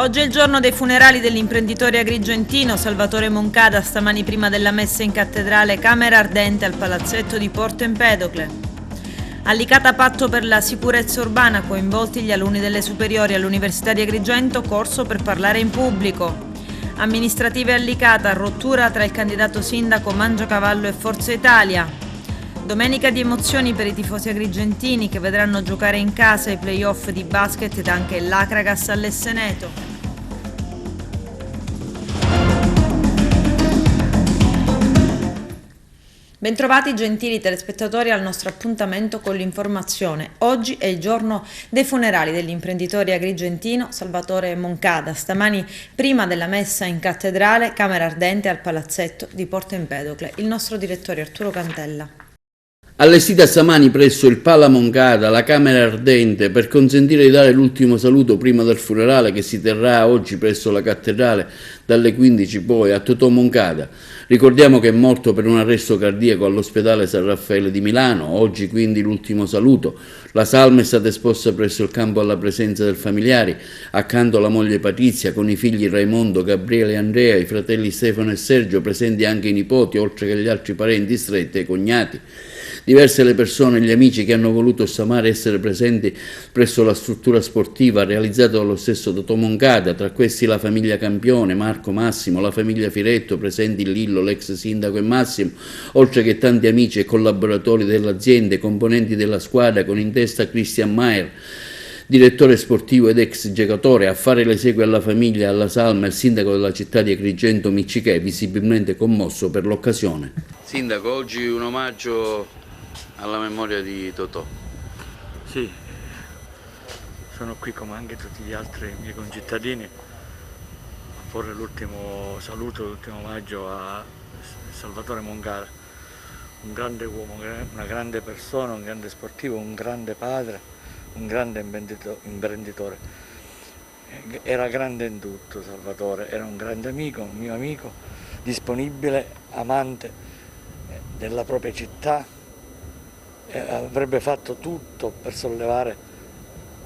Oggi è il giorno dei funerali dell'imprenditore agrigentino Salvatore Moncada, stamani prima della messa in cattedrale Camera Ardente al palazzetto di Porto Empedocle. A Licata patto per la sicurezza urbana, coinvolti gli alunni delle superiori all'Università di Agrigento, corso per parlare in pubblico. Amministrative a Licata, rottura tra il candidato sindaco Mangiacavallo e Forza Italia. Domenica di emozioni per i tifosi agrigentini che vedranno giocare in casa i play-off di basket ed anche l'Acragas all'Esseneto. Bentrovati gentili telespettatori al nostro appuntamento con l'informazione. Oggi è il giorno dei funerali dell'imprenditore agrigentino Salvatore Moncada, stamani prima della messa in cattedrale Camera Ardente al palazzetto di Porto Empedocle. Il nostro direttore Arturo Cantella. Allestita stamani presso il Pala Moncada, la Camera Ardente, per consentire di dare l'ultimo saluto prima del funerale che si terrà oggi presso la cattedrale dalle 15 poi a Totò Moncada. Ricordiamo che è morto per un arresto cardiaco all'ospedale San Raffaele di Milano. Oggi quindi l'ultimo saluto. La salma è stata esposta presso il campo alla presenza del familiari, accanto alla moglie Patrizia, con i figli Raimondo, Gabriele e Andrea, i fratelli Stefano e Sergio, presenti anche i nipoti, oltre che gli altri parenti stretti e i cognati. Diverse le persone e gli amici che hanno voluto stamane essere presenti presso la struttura sportiva realizzata dallo stesso Totò Moncada, tra questi la famiglia Campione, Marco, Massimo, la famiglia Firetto, presenti Lillo, l'ex sindaco e Massimo, oltre che tanti amici e collaboratori dell'azienda, componenti della squadra con in testa Christian Maier, direttore sportivo ed ex giocatore. A fare le esequie alla famiglia e alla salma il sindaco della città di Agrigento Miccichè, visibilmente commosso per l'occasione. Sindaco, oggi un omaggio alla memoria di Totò. Sì, sono qui come anche tutti gli altri miei concittadini a porre l'ultimo saluto, l'ultimo omaggio a Salvatore Moncada, un grande uomo, una grande persona, un grande sportivo, un grande padre, un grande imprenditore. Era grande in tutto Salvatore, era un grande amico, un mio amico, disponibile, amante della propria città. Avrebbe fatto tutto per sollevare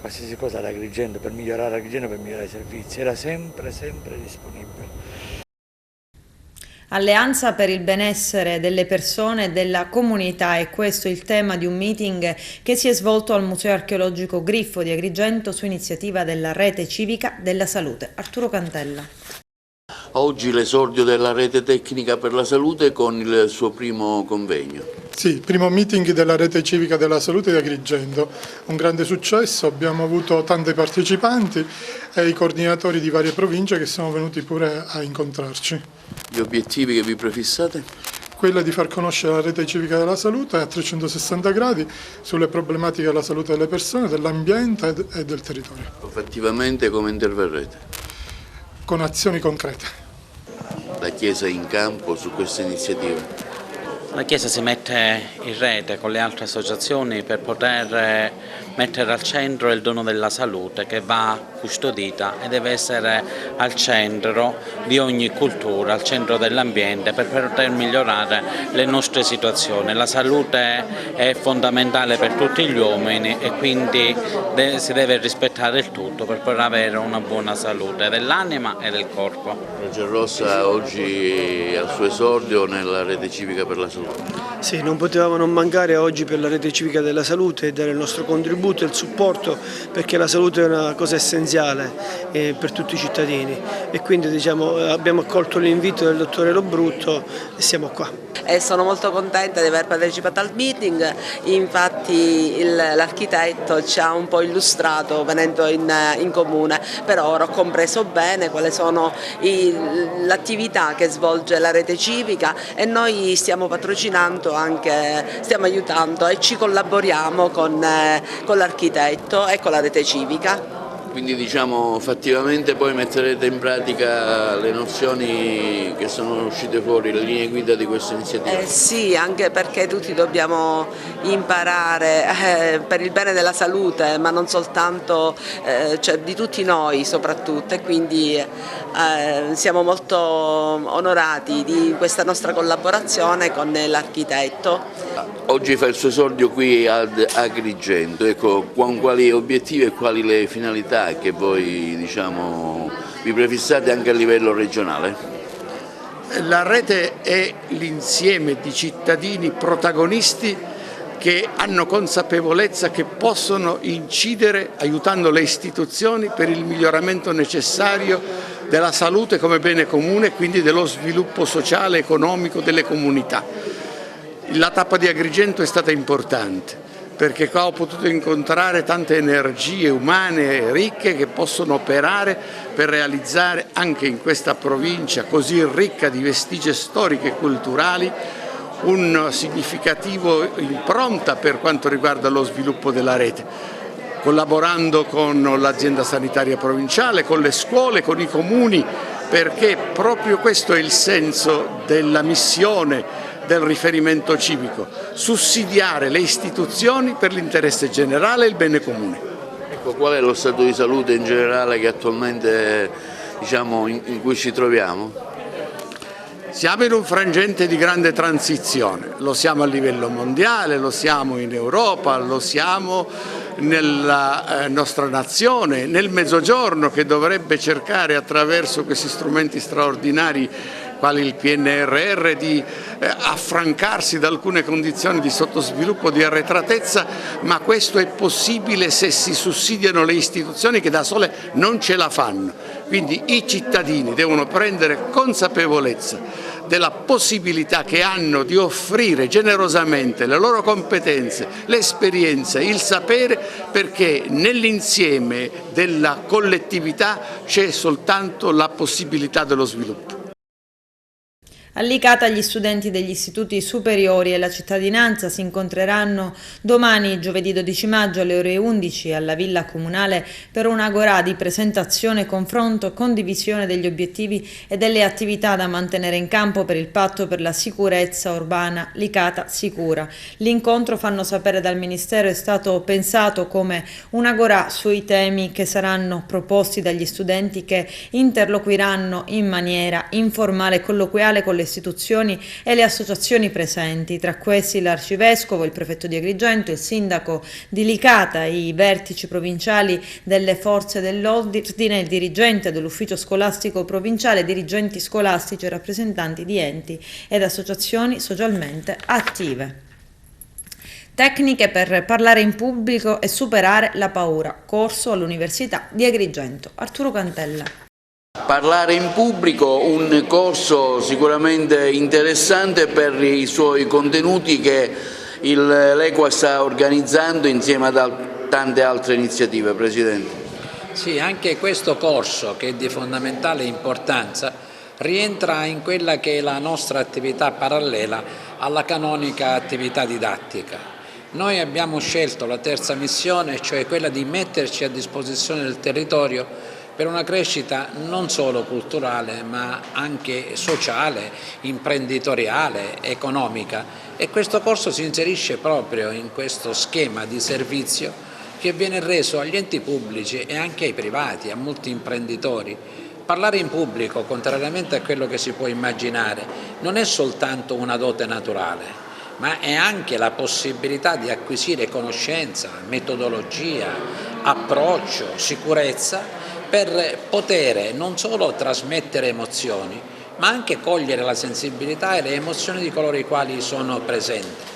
qualsiasi cosa ad Agrigento, per migliorare Agrigento, per migliorare i servizi, era sempre disponibile. Alleanza per il benessere delle persone e della comunità è questo il tema di un meeting che si è svolto al Museo Archeologico Griffo di Agrigento su iniziativa della Rete Civica della Salute. Arturo Cantella. Oggi l'esordio della Rete Tecnica per la Salute con il suo primo convegno. Sì, il primo meeting della Rete Civica della Salute di Agrigento, un grande successo, abbiamo avuto tanti partecipanti e i coordinatori di varie province che sono venuti pure a incontrarci. Gli obiettivi che vi prefissate? Quella di far conoscere la Rete Civica della Salute a 360 gradi sulle problematiche della salute delle persone, dell'ambiente e del territorio. Effettivamente come interverrete? Con azioni concrete. La Chiesa è in campo su questa iniziativa? La Chiesa si mette in rete con le altre associazioni per poter mettere al centro il dono della salute che va custodita e deve essere al centro di ogni cultura, al centro dell'ambiente per poter migliorare le nostre situazioni. La salute è fondamentale per tutti gli uomini e quindi si deve rispettare il tutto per poter avere una buona salute dell'anima e del corpo. Croce Rossa oggi al suo esordio nella Rete Civica per la Salute. Sì, non potevamo non mancare oggi per la Rete Civica della Salute e dare il nostro contributo e il supporto, perché la salute è una cosa essenziale per tutti i cittadini e quindi abbiamo accolto l'invito del dottore Lobrutto e siamo qua. E sono molto contenta di aver partecipato al meeting, infatti l'architetto ci ha un po' illustrato venendo in comune, però ora ho compreso bene quali sono l'attività che svolge la Rete Civica e noi stiamo patrocinando anche, stiamo aiutando e ci collaboriamo con l'architetto e con la Rete Civica. Quindi diciamo fattivamente poi metterete in pratica le nozioni che sono uscite fuori, le linee guida di questa iniziativa? Sì, anche perché tutti dobbiamo imparare per il bene della salute, ma non soltanto, cioè di tutti noi soprattutto, e quindi siamo molto onorati di questa nostra collaborazione con l'architetto. Oggi fa il suo esordio qui ad Agrigento, ecco, con quali obiettivi e quali le finalità priorità che voi vi prefissate anche a livello regionale? La rete è l'insieme di cittadini protagonisti che hanno consapevolezza che possono incidere aiutando le istituzioni per il miglioramento necessario della salute come bene comune e quindi dello sviluppo sociale e economico delle comunità. La tappa di Agrigento è stata importante perché qua ho potuto incontrare tante energie umane ricche che possono operare per realizzare anche in questa provincia così ricca di vestigie storiche e culturali un significativo impronta per quanto riguarda lo sviluppo della rete, collaborando con l'azienda sanitaria provinciale, con le scuole, con i comuni, perché proprio questo è il senso della missione del riferimento civico, sussidiare le istituzioni per l'interesse generale e il bene comune. Ecco, qual è lo stato di salute in generale che attualmente in cui ci troviamo? Siamo in un frangente di grande transizione, lo siamo a livello mondiale, lo siamo in Europa, lo siamo nella nostra nazione, nel Mezzogiorno che dovrebbe cercare attraverso questi strumenti straordinari quali il PNRR di affrancarsi da alcune condizioni di sottosviluppo, di arretratezza, ma questo è possibile se si sussidiano le istituzioni che da sole non ce la fanno. Quindi i cittadini devono prendere consapevolezza della possibilità che hanno di offrire generosamente le loro competenze, le esperienze, il sapere, perché nell'insieme della collettività c'è soltanto la possibilità dello sviluppo. A Licata gli studenti degli istituti superiori e la cittadinanza si incontreranno domani, giovedì 12 maggio alle ore 11 alla Villa Comunale per un'agorà di presentazione, confronto e condivisione degli obiettivi e delle attività da mantenere in campo per il patto per la sicurezza urbana Licata Sicura. L'incontro, fanno sapere dal Ministero, è stato pensato come un'agorà sui temi che saranno proposti dagli studenti che interloquiranno in maniera informale e colloquiale con le istituzioni e le associazioni presenti, tra questi l'arcivescovo, il prefetto di Agrigento, il sindaco di Licata, i vertici provinciali delle forze dell'ordine, il dirigente dell'ufficio scolastico provinciale, dirigenti scolastici e rappresentanti di enti ed associazioni socialmente attive. Tecniche per parlare in pubblico e superare la paura. Corso all'Università di Agrigento. Arturo Cantella. Parlare in pubblico, un corso sicuramente interessante per i suoi contenuti che l'EQUA sta organizzando insieme a tante altre iniziative, Presidente. Sì, anche questo corso, che è di fondamentale importanza, rientra in quella che è la nostra attività parallela alla canonica attività didattica. Noi abbiamo scelto la terza missione, cioè quella di metterci a disposizione del territorio per una crescita non solo culturale ma anche sociale, imprenditoriale, economica, e questo corso si inserisce proprio in questo schema di servizio che viene reso agli enti pubblici e anche ai privati, a molti imprenditori. Parlare in pubblico, contrariamente a quello che si può immaginare, non è soltanto una dote naturale, ma è anche la possibilità di acquisire conoscenza, metodologia, approccio, sicurezza, per poter non solo trasmettere emozioni, ma anche cogliere la sensibilità e le emozioni di coloro i quali sono presenti.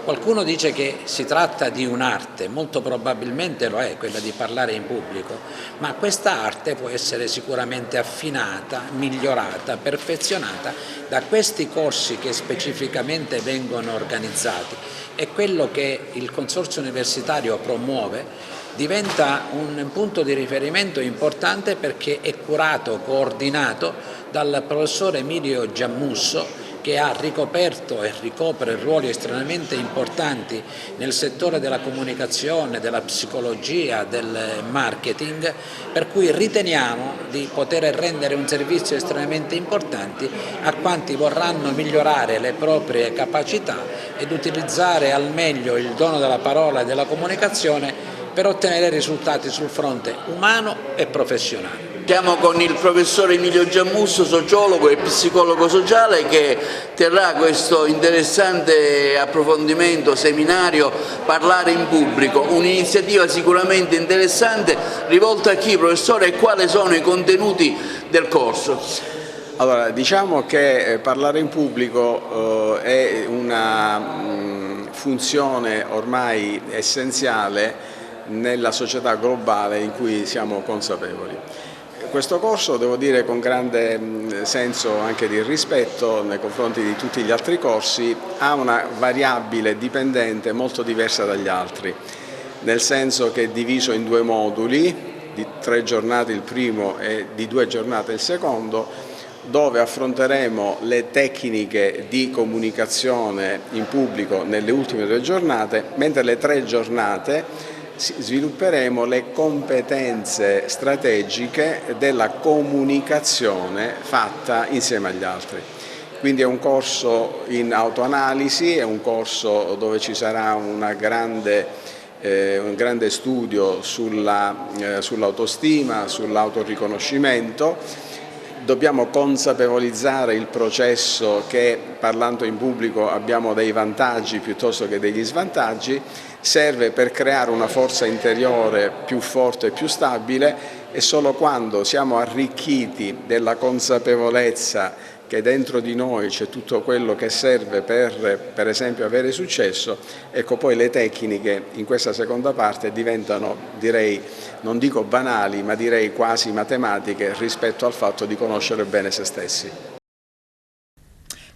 Qualcuno dice che si tratta di un'arte, molto probabilmente lo è, quella di parlare in pubblico, ma questa arte può essere sicuramente affinata, migliorata, perfezionata da questi corsi che specificamente vengono organizzati, e quello che il Consorzio Universitario promuove diventa un punto di riferimento importante perché è curato, coordinato dal professor Emilio Giammusso, che ha ricoperto e ricopre ruoli estremamente importanti nel settore della comunicazione, della psicologia, del marketing, per cui riteniamo di poter rendere un servizio estremamente importante a quanti vorranno migliorare le proprie capacità ed utilizzare al meglio il dono della parola e della comunicazione per ottenere risultati sul fronte umano e professionale. Siamo con il professor Emilio Giammusso, sociologo e psicologo sociale, che terrà questo interessante approfondimento, seminario, Parlare in pubblico, un'iniziativa sicuramente interessante, rivolta a chi, professore, e quali sono i contenuti del corso? Allora, diciamo che parlare in pubblico è una funzione ormai essenziale nella società globale in cui siamo consapevoli. Questo corso, devo dire con grande senso anche di rispetto nei confronti di tutti gli altri corsi, ha una variabile dipendente molto diversa dagli altri, nel senso che è diviso in 2 moduli, di 3 giornate il primo e di 2 giornate il secondo, dove affronteremo le tecniche di comunicazione in pubblico nelle ultime 2 giornate, mentre le 3 giornate svilupperemo le competenze strategiche della comunicazione fatta insieme agli altri. Quindi è un corso in autoanalisi, è un corso dove ci sarà un grande studio sull'autostima, sull'autoriconoscimento. Dobbiamo consapevolizzare il processo che, parlando in pubblico, abbiamo dei vantaggi piuttosto che degli svantaggi. Serve per creare una forza interiore più forte e più stabile, e solo quando siamo arricchiti della consapevolezza che dentro di noi c'è tutto quello che serve per esempio avere successo, ecco poi le tecniche in questa seconda parte diventano, direi, non dico banali, ma direi quasi matematiche rispetto al fatto di conoscere bene se stessi.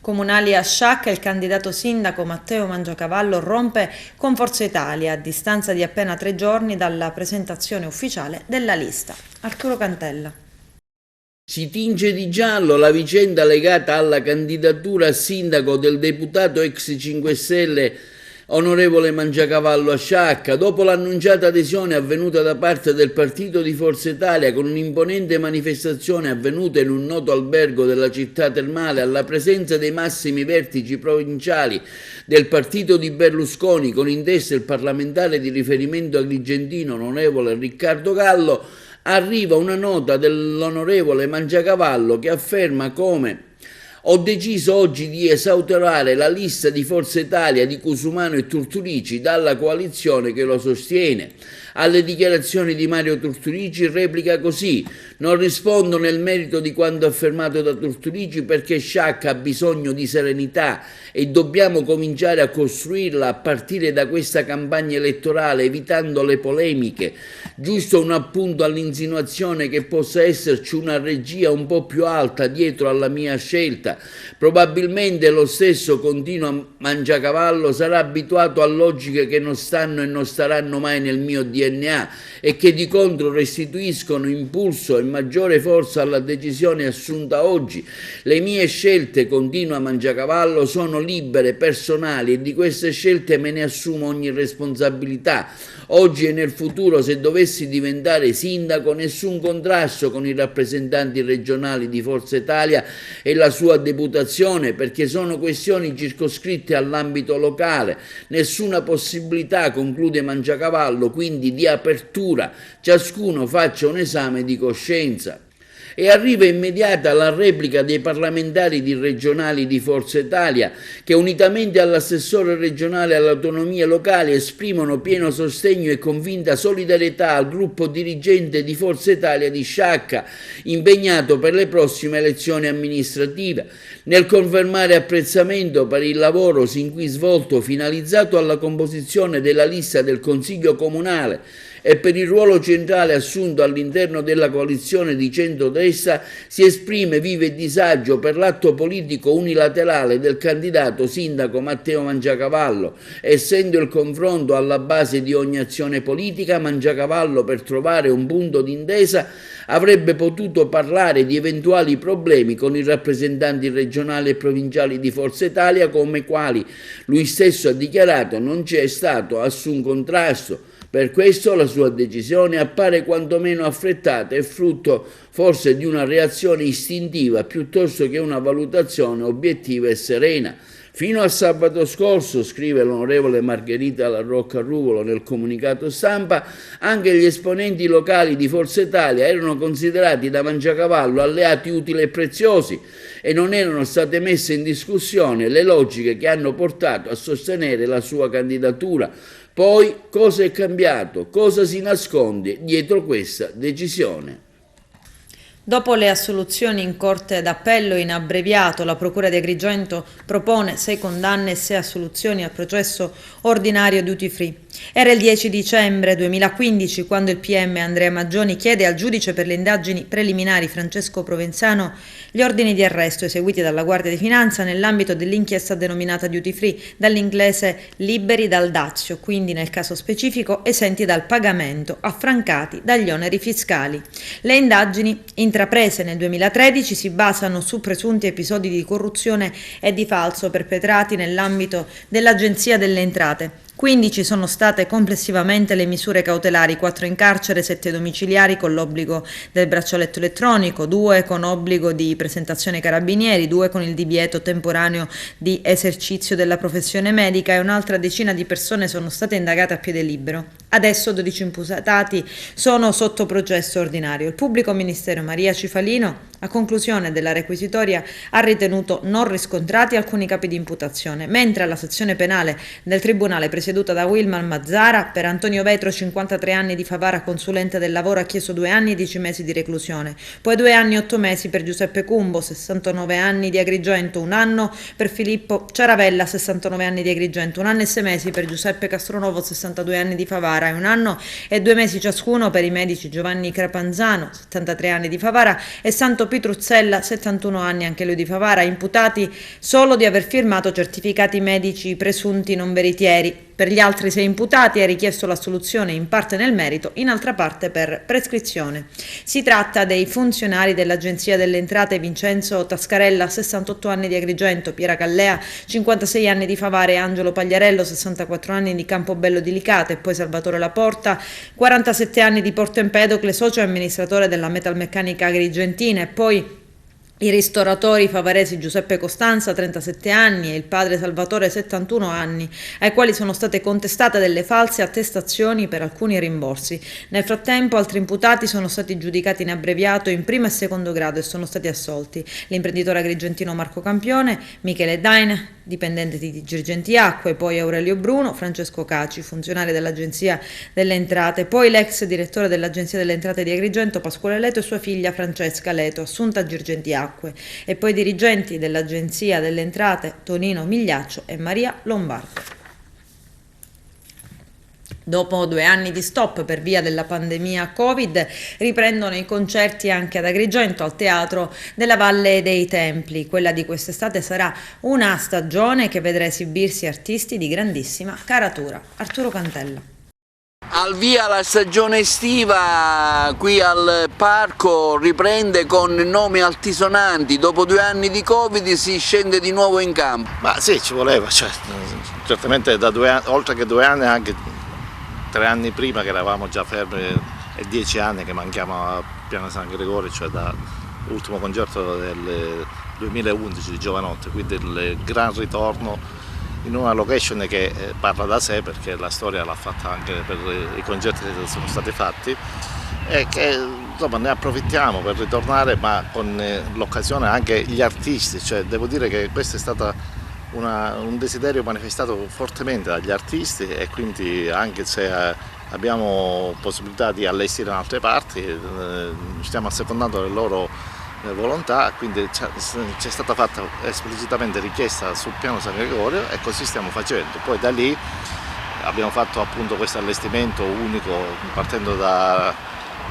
Comunali a Sciacca, il candidato sindaco Matteo Mangiacavallo rompe con Forza Italia a distanza di appena 3 giorni dalla presentazione ufficiale della lista. Arturo Cantella. Si tinge di giallo la vicenda legata alla candidatura a sindaco del deputato ex 5 Stelle onorevole Mangiacavallo a Sciacca, dopo l'annunciata adesione avvenuta da parte del partito di Forza Italia con un'imponente manifestazione avvenuta in un noto albergo della città termale alla presenza dei massimi vertici provinciali del partito di Berlusconi, con in testa il parlamentare di riferimento agrigentino onorevole Riccardo Gallo, arriva una nota dell'onorevole Mangiacavallo che afferma come: ho deciso oggi di esautorare la lista di Forza Italia di Cusumano e Turturici dalla coalizione che lo sostiene. Alle dichiarazioni di Mario Turturici replica così: non rispondo nel merito di quanto affermato da Turturici perché Sciacca ha bisogno di serenità e dobbiamo cominciare a costruirla a partire da questa campagna elettorale, evitando le polemiche. Giusto un appunto all'insinuazione che possa esserci una regia un po' più alta dietro alla mia scelta. Probabilmente lo stesso, continua Mangiacavallo, sarà abituato a logiche che non stanno e non staranno mai nel mio DNA e che di contro restituiscono impulso e maggiore forza alla decisione assunta oggi. Le mie scelte, continua Mangiacavallo, sono libere, personali, e di queste scelte me ne assumo ogni responsabilità. Oggi e nel futuro, se dovessi diventare sindaco, nessun contrasto con i rappresentanti regionali di Forza Italia e la sua deputazione, perché sono questioni circoscritte all'ambito locale. Nessuna possibilità, conclude Mangiacavallo, quindi di apertura. Ciascuno faccia un esame di coscienza. E arriva immediata la replica dei parlamentari regionali di Forza Italia che, unitamente all'assessore regionale alle autonomie locali, esprimono pieno sostegno e convinta solidarietà al gruppo dirigente di Forza Italia di Sciacca, impegnato per le prossime elezioni amministrative, nel confermare apprezzamento per il lavoro sin qui svolto finalizzato alla composizione della lista del Consiglio Comunale e per il ruolo centrale assunto all'interno della coalizione di centrodestra. Si esprime vivo disagio per l'atto politico unilaterale del candidato sindaco Matteo Mangiacavallo. Essendo il confronto alla base di ogni azione politica, Mangiacavallo, per trovare un punto d'intesa, avrebbe potuto parlare di eventuali problemi con i rappresentanti regionali e provinciali di Forza Italia, come quali lui stesso ha dichiarato non c'è stato alcun contrasto. Per questo la sua decisione appare quantomeno affrettata e frutto forse di una reazione istintiva piuttosto che una valutazione obiettiva e serena. Fino a sabato scorso, scrive l'onorevole Margherita La Rocca Ruvolo nel comunicato stampa, anche gli esponenti locali di Forza Italia erano considerati da Mangiacavallo alleati utili e preziosi e non erano state messe in discussione le logiche che hanno portato a sostenere la sua candidatura. Poi cosa è cambiato? Cosa si nasconde dietro questa decisione? Dopo le assoluzioni in Corte d'Appello in abbreviato, la Procura di Agrigento propone 6 condanne e 6 assoluzioni al processo ordinario duty free. Era il 10 dicembre 2015 quando il PM Andrea Maggioni chiede al giudice per le indagini preliminari Francesco Provenzano gli ordini di arresto eseguiti dalla Guardia di Finanza nell'ambito dell'inchiesta denominata duty free, dall'inglese liberi dal dazio, quindi nel caso specifico esenti dal pagamento, affrancati dagli oneri fiscali. Le indagini intraprese nel 2013 si basano su presunti episodi di corruzione e di falso perpetrati nell'ambito dell'Agenzia delle Entrate. 15 sono state complessivamente le misure cautelari, 4 in carcere, 7 domiciliari con l'obbligo del braccialetto elettronico, 2 con obbligo di presentazione ai carabinieri, 2 con il divieto temporaneo di esercizio della professione medica e un'altra decina di persone sono state indagate a piede libero. Adesso 12 imputati sono sotto processo ordinario. Il pubblico ministero Maria Cifalino, a conclusione della requisitoria, ha ritenuto non riscontrati alcuni capi di imputazione, mentre alla sezione penale del Tribunale presieduta da Wilman Mazzara, per Antonio Vetro, 53 anni di Favara, consulente del lavoro, ha chiesto 2 anni e 10 mesi di reclusione, poi 2 anni e 8 mesi per Giuseppe Cumbo, 69 anni di Agrigento, 1 anno per Filippo Ciaravella, 69 anni di Agrigento, 1 anno e 6 mesi per Giuseppe Castronovo, 62 anni di Favara, e 1 anno e 2 mesi ciascuno per i medici Giovanni Crapanzano, 73 anni di Favara, e Santo Pitruzzella, 71 anni anche lui di Favara, imputati solo di aver firmato certificati medici presunti non veritieri. Per gli altri 6 imputati è richiesto l'assoluzione in parte nel merito, in altra parte per prescrizione. Si tratta dei funzionari dell'Agenzia delle Entrate Vincenzo Tascarella, 68 anni di Agrigento, Piera Callea, 56 anni di Favara, e Angelo Pagliarello, 64 anni di Campobello di Licata, e poi Salvatore Laporta, 47 anni di Porto Empedocle, socio e amministratore della Metalmeccanica Agrigentina, e poi i ristoratori favaresi Giuseppe Costanza, 37 anni, e il padre Salvatore, 71 anni, ai quali sono state contestate delle false attestazioni per alcuni rimborsi. Nel frattempo altri imputati sono stati giudicati in abbreviato in primo e secondo grado e sono stati assolti. L'imprenditore agrigentino Marco Campione, Michele Dain, dipendente di Girgenti Acque, poi Aurelio Bruno, Francesco Caci, funzionario dell'Agenzia delle Entrate, poi l'ex direttore dell'Agenzia delle Entrate di Agrigento Pasquale Leto e sua figlia Francesca Leto, assunta a Girgenti Acque, e poi dirigenti dell'Agenzia delle Entrate Tonino Migliaccio e Maria Lombardo. Dopo 2 anni di stop per via della pandemia Covid, riprendono i concerti anche ad Agrigento, al Teatro della Valle dei Templi. Quella di quest'estate sarà una stagione che vedrà esibirsi artisti di grandissima caratura. Arturo Cantella. Al via la stagione estiva qui al parco riprende con nomi altisonanti. Dopo 2 anni di Covid si scende di nuovo in campo. Ma sì, ci voleva, certamente da 2 anni, oltre che 2 anni anche 3 anni prima che eravamo già fermi e 10 anni che manchiamo a Piana San Gregorio, cioè dall'ultimo concerto del 2011 di Giovanotti, quindi il gran ritorno in una location che parla da sé, perché la storia l'ha fatta anche per i concerti che sono stati fatti, e che insomma ne approfittiamo per ritornare, ma con l'occasione anche gli artisti, cioè devo dire che questa è stata un desiderio manifestato fortemente dagli artisti, e quindi anche se abbiamo possibilità di allestire in altre parti, stiamo assecondando le loro volontà, quindi c'è stata fatta esplicitamente richiesta sul piano San Gregorio e così stiamo facendo. Poi da lì abbiamo fatto appunto questo allestimento unico partendo da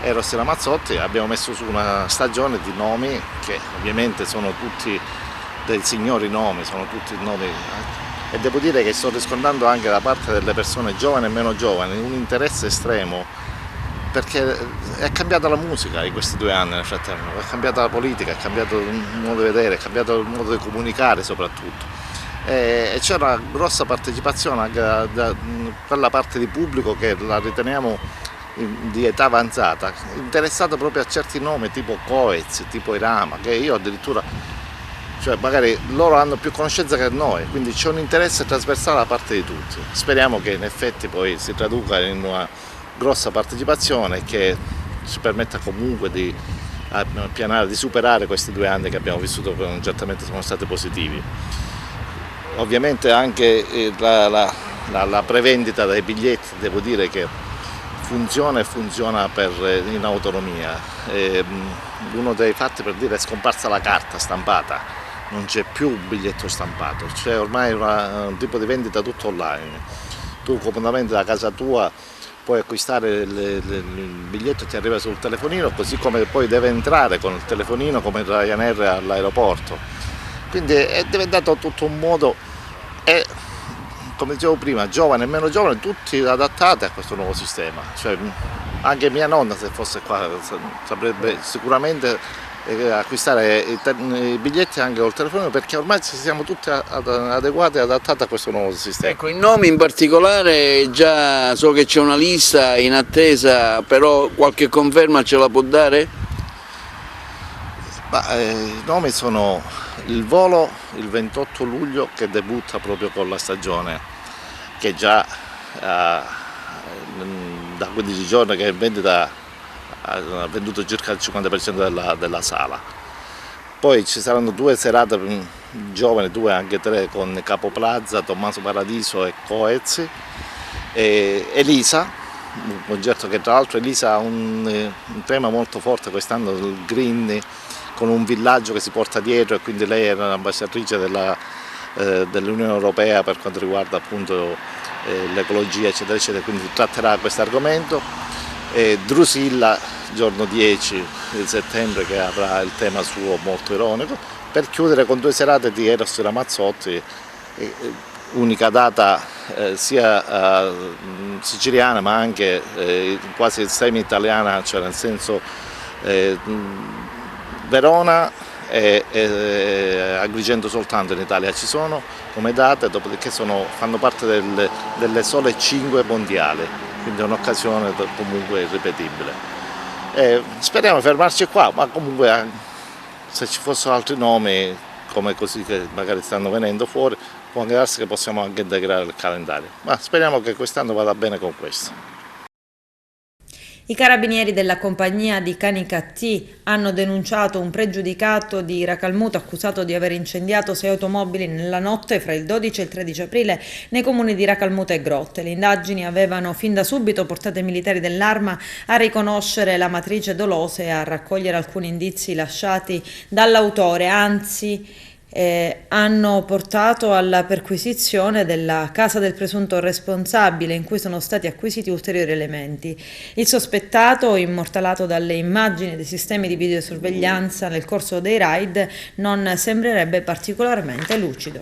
Eros e Ramazzotti, abbiamo messo su una stagione di nomi che ovviamente sono tutti dei signori nomi, sono tutti nomi, e devo dire che sto riscontrando anche da parte delle persone giovani e meno giovani un interesse estremo, perché è cambiata la musica in questi 2 anni nel frattempo, è cambiata la politica, è cambiato il modo di vedere, è cambiato il modo di comunicare soprattutto, e c'è una grossa partecipazione anche per la parte di pubblico che la riteniamo di età avanzata, interessato proprio a certi nomi tipo Coez, tipo Irama, che io addirittura cioè magari loro hanno più conoscenza che noi, quindi c'è un interesse trasversale da parte di tutti. Speriamo che in effetti poi si traduca in una grossa partecipazione che ci permetta comunque di pianare, di superare questi 2 anni che abbiamo vissuto, che certamente sono stati positivi. Ovviamente anche la prevendita dei biglietti, devo dire che funziona e funziona in autonomia. Uno dei fatti, per dire, è scomparsa la carta stampata, non c'è più un biglietto stampato, c'è ormai un tipo di vendita tutto online. Tu comodamente da casa tua puoi acquistare il biglietto e ti arriva sul telefonino, così come poi deve entrare con il telefonino come Ryanair all'aeroporto. Quindi è diventato tutto un modo, e come dicevo prima, giovani e meno giovani, tutti adattati a questo nuovo sistema. Cioè, anche mia nonna, se fosse qua, saprebbe sicuramente acquistare i biglietti anche col telefono, perché ormai ci siamo tutti adeguati e adattati a questo nuovo sistema. Ecco, i nomi in particolare, già so che c'è una lista in attesa, però qualche conferma ce la può dare? I nomi sono il volo il 28 luglio che debutta proprio con la stagione, che già da 15 giorni che è in vendita ha venduto circa il 50% della sala. Poi ci saranno 2 serate giovani, 2 anche 3, con Capo Plaza, Tommaso Paradiso e Coez, e Elisa, un concerto che tra l'altro Elisa ha un tema molto forte quest'anno, il green, con un villaggio che si porta dietro, e quindi lei è un'ambasciatrice dell'Unione Europea per quanto riguarda appunto l'ecologia, eccetera eccetera, quindi tratterà questo argomento. Drusilla, giorno 10 di settembre, che avrà il tema suo molto ironico, per chiudere con 2 serate di Eros Ramazzotti, unica data sia siciliana ma anche quasi semi-italiana, cioè nel senso Verona e Agrigento soltanto in Italia ci sono come date, dopodiché fanno parte delle sole 5 mondiali, quindi è un'occasione comunque irripetibile. Speriamo di fermarci qua, ma comunque se ci fossero altri nomi come così che magari stanno venendo fuori, può anche darsi che possiamo anche integrare il calendario, ma speriamo che quest'anno vada bene con questo. I carabinieri della compagnia di Canicattì hanno denunciato un pregiudicato di Racalmuto accusato di aver incendiato 6 automobili nella notte fra il 12 e il 13 aprile nei comuni di Racalmuto e Grotte. Le indagini avevano fin da subito portato i militari dell'Arma a riconoscere la matrice dolosa e a raccogliere alcuni indizi lasciati dall'autore, anzi hanno portato alla perquisizione della casa del presunto responsabile, in cui sono stati acquisiti ulteriori elementi. Il sospettato, immortalato dalle immagini dei sistemi di videosorveglianza nel corso dei raid, non sembrerebbe particolarmente lucido.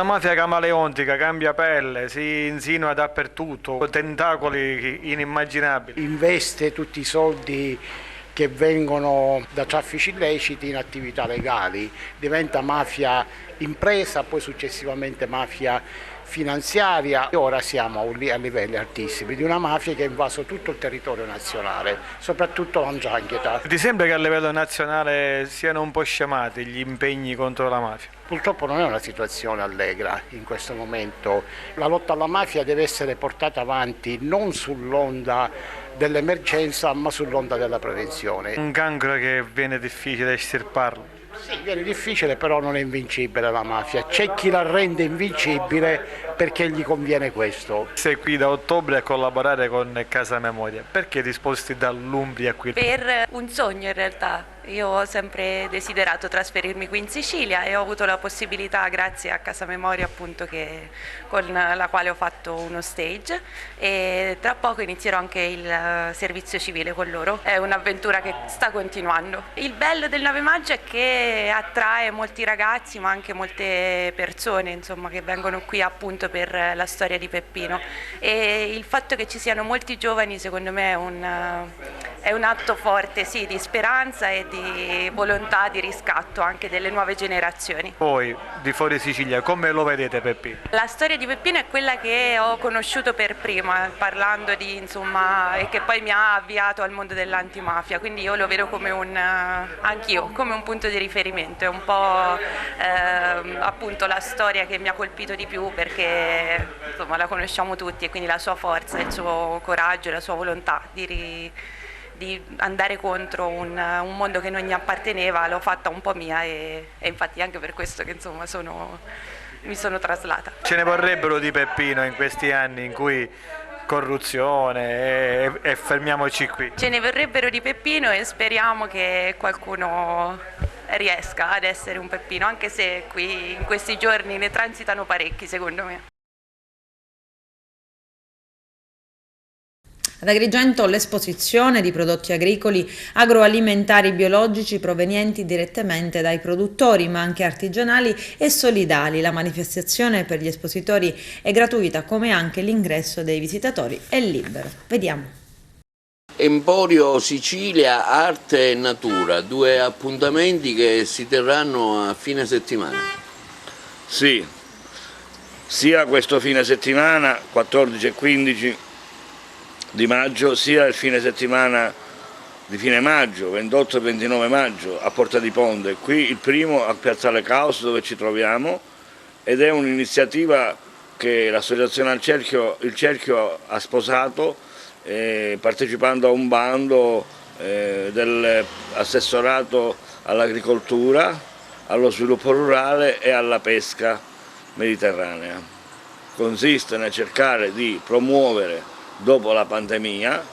Una mafia camaleontica, cambia pelle, si insinua dappertutto, tentacoli inimmaginabili. Investe tutti i soldi che vengono da traffici illeciti in attività legali, diventa mafia impresa, poi successivamente mafia finanziaria, e ora siamo a livelli altissimi di una mafia che ha invaso tutto il territorio nazionale, soprattutto la 'ndrangheta. Ti sembra che a livello nazionale siano un po' scemati gli impegni contro la mafia? Purtroppo non è una situazione allegra in questo momento. La lotta alla mafia deve essere portata avanti non sull'onda dell'emergenza ma sull'onda della prevenzione. Un cancro che viene difficile estirparlo. Sì, viene difficile, però non è invincibile la mafia. C'è chi la rende invincibile perché gli conviene questo. Sei qui da ottobre a collaborare con Casa Memoria. Perché ti sposti dall'Umbria qui? Per un sogno in realtà. Io ho sempre desiderato trasferirmi qui in Sicilia e ho avuto la possibilità grazie a Casa Memoria, appunto, con la quale ho fatto uno stage, e tra poco inizierò anche il servizio civile con loro. È un'avventura che sta continuando. Il bello del 9 maggio è che attrae molti ragazzi ma anche molte persone, insomma, che vengono qui appunto per la storia di Peppino, e il fatto che ci siano molti giovani secondo me è un atto forte, sì, di speranza e di volontà di riscatto anche delle nuove generazioni. Voi di fuori Sicilia come lo vedete Peppino? La storia di Peppino è quella che ho conosciuto per prima, parlando di, insomma, e che poi mi ha avviato al mondo dell'antimafia, quindi io lo vedo come anch'io, come un punto di riferimento, è un po' appunto la storia che mi ha colpito di più, perché insomma la conosciamo tutti, e quindi la sua forza, il suo coraggio, la sua volontà di andare contro un mondo che non gli apparteneva, l'ho fatta un po' mia, e infatti anche per questo che insomma mi sono traslata. Ce ne vorrebbero di Peppino in questi anni in cui corruzione e fermiamoci qui. Ce ne vorrebbero di Peppino e speriamo che qualcuno riesca ad essere un Peppino, anche se qui in questi giorni ne transitano parecchi secondo me. Ad Agrigento l'esposizione di prodotti agricoli, agroalimentari biologici provenienti direttamente dai produttori, ma anche artigianali e solidali. La manifestazione per gli espositori è gratuita, come anche l'ingresso dei visitatori è libero. Vediamo. Emporio Sicilia, Arte e Natura, 2 appuntamenti che si terranno a fine settimana. Sì, sia questo fine settimana, 14 e 15 di maggio, sia il fine settimana di fine maggio, 28 e 29 maggio, a Porta di Ponte. Qui il primo a Piazzale Caos, dove ci troviamo, ed è un'iniziativa che l'associazione Il Cerchio ha sposato, partecipando a un bando dell'assessorato all'agricoltura, allo sviluppo rurale e alla pesca mediterranea. Consiste nel cercare di promuovere dopo la pandemia,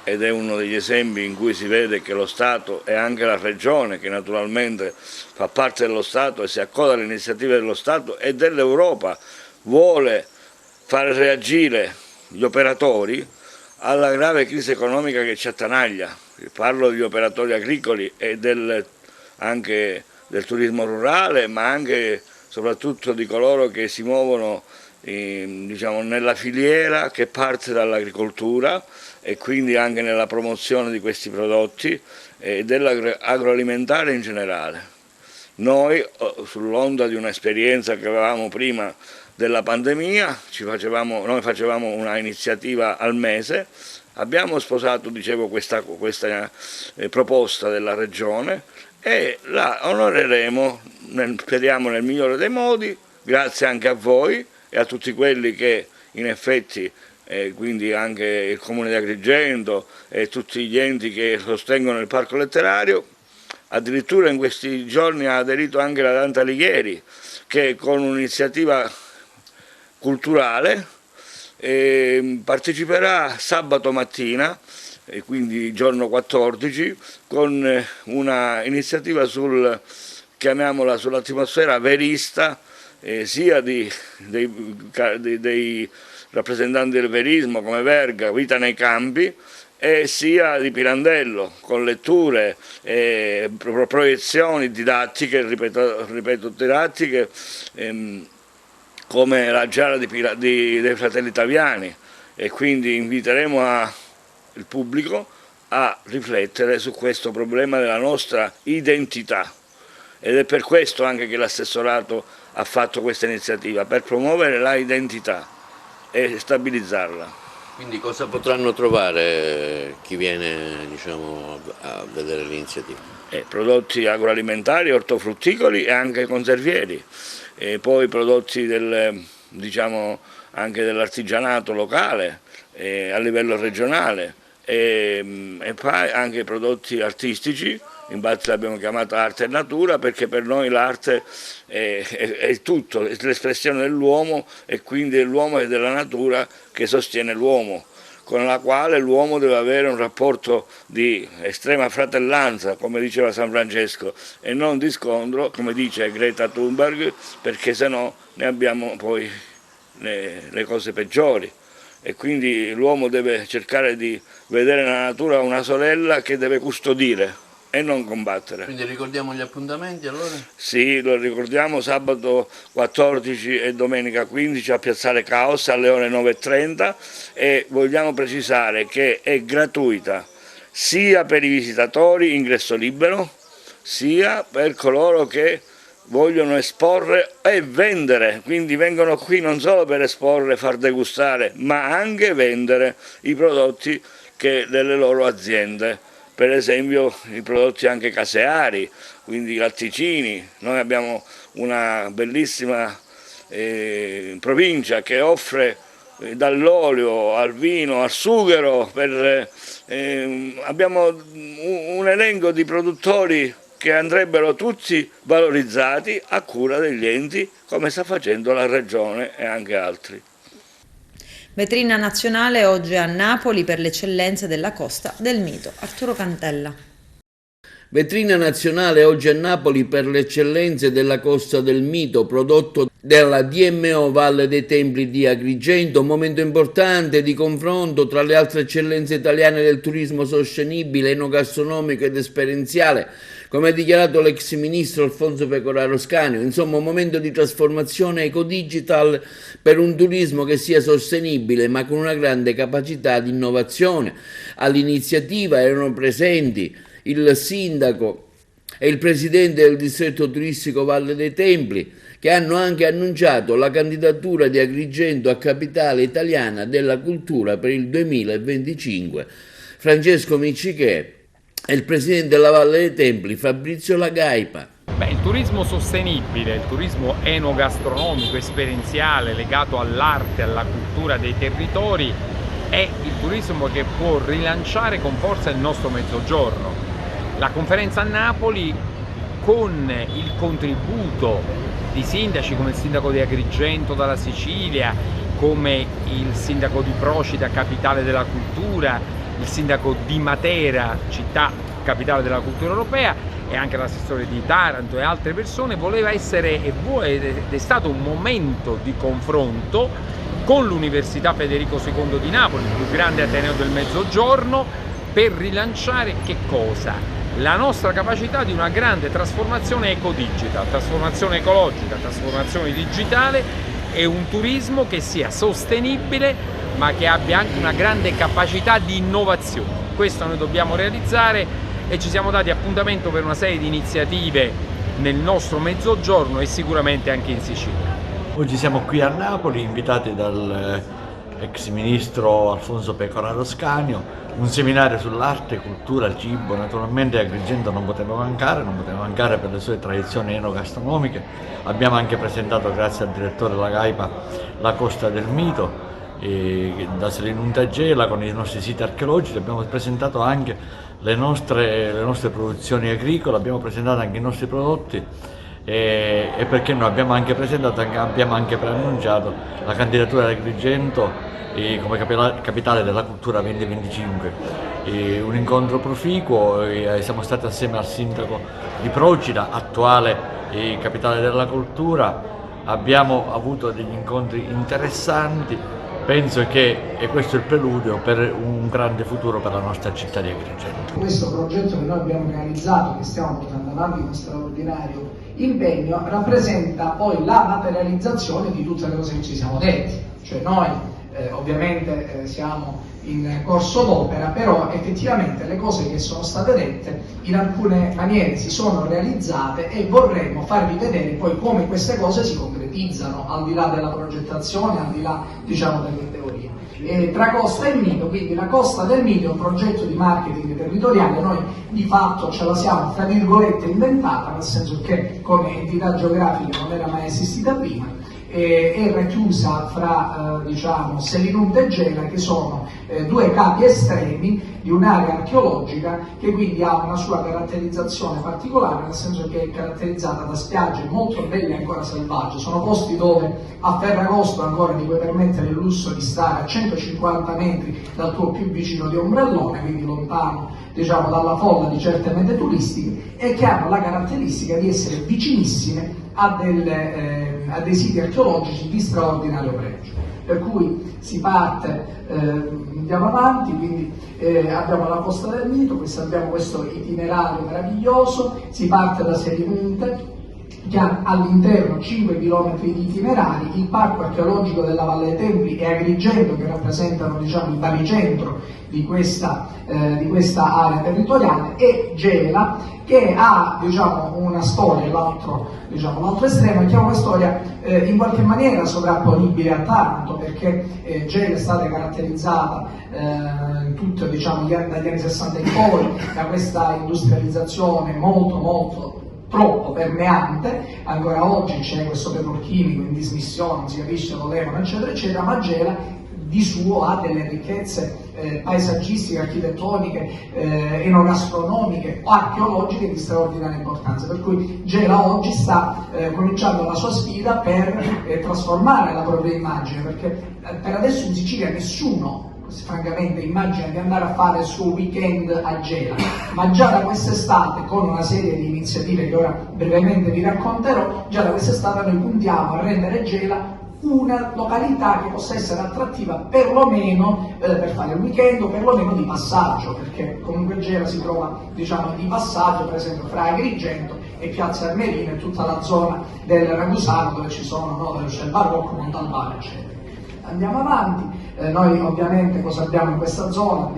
ed è uno degli esempi in cui si vede che lo Stato e anche la Regione, che naturalmente fa parte dello Stato e si accoda alle iniziative dello Stato e dell'Europa, vuole fare reagire gli operatori alla grave crisi economica che ci attanaglia. Parlo degli operatori agricoli e anche del turismo rurale, ma anche soprattutto di coloro che si muovono diciamo, nella filiera che parte dall'agricoltura, e quindi anche nella promozione di questi prodotti e dell'agroalimentare in generale. Noi, sull'onda di un'esperienza che avevamo prima della pandemia, noi facevamo una iniziativa al mese, abbiamo sposato, dicevo, questa proposta della Regione e la onoreremo, speriamo nel migliore dei modi, grazie anche a voi e a tutti quelli che in effetti, quindi anche il Comune di Agrigento e tutti gli enti che sostengono il Parco Letterario. Addirittura in questi giorni ha aderito anche la Dante Alighieri, che con un'iniziativa culturale parteciperà sabato mattina, e quindi giorno 14, con una iniziativa chiamiamola sull'atmosfera verista, sia dei rappresentanti del verismo come Verga, Vita nei campi, e sia di Pirandello, con letture, proiezioni didattiche, ripeto didattiche, come la Giara dei Fratelli Taviani, e quindi inviteremo il pubblico a riflettere su questo problema della nostra identità, ed è per questo anche che l'assessorato ha fatto questa iniziativa, per promuovere la identità e stabilizzarla. Quindi cosa potranno trovare chi viene, diciamo, a vedere l'iniziativa? Prodotti agroalimentari, ortofrutticoli e anche conservieri, e poi prodotti diciamo, anche dell'artigianato locale a livello regionale, e poi anche prodotti artistici. Infatti l'abbiamo chiamata Arte e Natura, perché per noi l'arte è tutto, è l'espressione dell'uomo, e quindi dell'uomo e della natura che sostiene l'uomo, con la quale l'uomo deve avere un rapporto di estrema fratellanza, come diceva San Francesco, e non di scontro, come dice Greta Thunberg, perché sennò ne abbiamo poi le cose peggiori. E quindi l'uomo deve cercare di vedere nella natura una sorella che deve custodire e non combattere. Quindi ricordiamo gli appuntamenti allora? Sì, lo ricordiamo, sabato 14 e domenica 15 a Piazzale Caos alle ore 9:30, e vogliamo precisare che è gratuita sia per i visitatori ingresso libero, sia per coloro che vogliono esporre e vendere, quindi vengono qui non solo per esporre e far degustare, ma anche vendere i prodotti delle loro aziende, per esempio i prodotti anche caseari, quindi i latticini. Noi abbiamo una bellissima provincia che offre dall'olio al vino al sughero, abbiamo un elenco di produttori che andrebbero tutti valorizzati a cura degli enti, come sta facendo la Regione e anche altri. Vetrina nazionale oggi a Napoli per le eccellenze della Costa del Mito. Arturo Cantella. Vetrina nazionale oggi a Napoli per le eccellenze della Costa del Mito, prodotto della DMO Valle dei Templi di Agrigento, un momento importante di confronto tra le altre eccellenze italiane del turismo sostenibile, enogastronomico ed esperienziale, come ha dichiarato l'ex ministro Alfonso Pecoraro Scanio. Insomma, un momento di trasformazione ecodigital per un turismo che sia sostenibile ma con una grande capacità di innovazione. All'iniziativa erano presenti il sindaco e il presidente del distretto turistico Valle dei Templi, che hanno anche annunciato la candidatura di Agrigento a capitale italiana della cultura per il 2025. Francesco Miccichè e il presidente della Valle dei Templi Fabrizio Lagaipa. Il turismo sostenibile, il turismo enogastronomico, esperienziale, legato all'arte, alla cultura dei territori, è il turismo che può rilanciare con forza il nostro Mezzogiorno. La conferenza a Napoli, con il contributo di sindaci come il sindaco di Agrigento dalla Sicilia, come il sindaco di Procida, capitale della cultura, il sindaco di Matera, città capitale della cultura europea, e anche l'assessore di Taranto e altre persone, voleva essere ed è stato un momento di confronto con l'Università Federico II di Napoli, il più grande ateneo del Mezzogiorno, per rilanciare che cosa? La nostra capacità di una grande trasformazione ecodigital, trasformazione ecologica, trasformazione digitale, e un turismo che sia sostenibile ma che abbia anche una grande capacità di innovazione. Questo noi dobbiamo realizzare e ci siamo dati appuntamento per una serie di iniziative nel nostro Mezzogiorno e sicuramente anche in Sicilia. Oggi siamo qui a Napoli, invitati dal ex ministro Alfonso Pecoraro Scanio, un seminario sull'arte, cultura, cibo. Naturalmente Agrigento non poteva mancare per le sue tradizioni enogastronomiche. Abbiamo anche presentato, grazie al direttore Lagaipa, la Costa del Mito, da Selinunte Gela, con i nostri siti archeologici. Abbiamo presentato anche le nostre produzioni agricole, abbiamo presentato anche i nostri prodotti e perché noi abbiamo anche preannunciato la candidatura di Agrigento come capitale della cultura 2025. Un incontro proficuo, siamo stati assieme al sindaco di Procida, attuale capitale della cultura, abbiamo avuto degli incontri interessanti. Penso che questo è il preludio per un grande futuro per la nostra città di Agrigento. Questo progetto che noi abbiamo realizzato, che stiamo portando avanti con straordinario impegno, rappresenta poi la materializzazione di tutte le cose che ci siamo detti. Cioè noi ovviamente siamo in corso d'opera, però effettivamente le cose che sono state dette in alcune maniere si sono realizzate e vorremmo farvi vedere poi come queste cose si concretizzano, al di là della progettazione, al di là, diciamo, delle teorie. Tra Costa e Mito, quindi la Costa del Mito è un progetto di marketing territoriale, noi di fatto ce la siamo tra virgolette inventata, nel senso che come entità geografica non era mai esistita prima, è racchiusa fra diciamo Selinunte e Gela, che sono due capi estremi di un'area archeologica che quindi ha una sua caratterizzazione particolare, nel senso che è caratterizzata da spiagge molto belle e ancora selvagge. Sono posti dove a Ferragosto ancora ti puoi permettere il lusso di stare a 150 metri dal tuo più vicino di ombrellone, quindi lontano, diciamo, dalla folla di certe mete turistiche, e che hanno la caratteristica di essere vicinissime a dei siti archeologici di straordinario pregio. Per cui si parte, andiamo avanti, quindi abbiamo la Costa del Mito, abbiamo questo itinerario meraviglioso, si parte da Selinunte, che ha all'interno 5 km di itinerari, il Parco archeologico della Valle dei Templi e Agrigento, che rappresentano, diciamo, il baricentro di questa area territoriale, e Gela, che ha, diciamo, una storia, l'altro estremo, che ha una storia in qualche maniera sovrapponibile a Taranto, perché Gela è stata caratterizzata tutto, diciamo, dagli anni 60 in poi da questa industrializzazione molto troppo permeante. Ancora oggi c'è questo petrolchimico in dismissione, non si capisce dove levano, eccetera eccetera, ma Gela di suo ha delle ricchezze paesaggistiche, architettoniche, enogastronomiche o archeologiche di straordinaria importanza, per cui Gela oggi sta cominciando la sua sfida per trasformare la propria immagine, perché per adesso in Sicilia nessuno francamente immagina di andare a fare il suo weekend a Gela, ma già da quest'estate, con una serie di iniziative che ora brevemente vi racconterò, già da quest'estate noi puntiamo a rendere Gela una località che possa essere attrattiva perlomeno per fare il weekend o perlomeno di passaggio, perché comunque Gela si trova, diciamo, di passaggio, per esempio fra Agrigento e Piazza Armerina e tutta la zona del Ragusano, dove ci sono, no, dove c'è il barocco, Montalbano, eccetera. Andiamo avanti. Noi ovviamente cosa abbiamo in questa zona?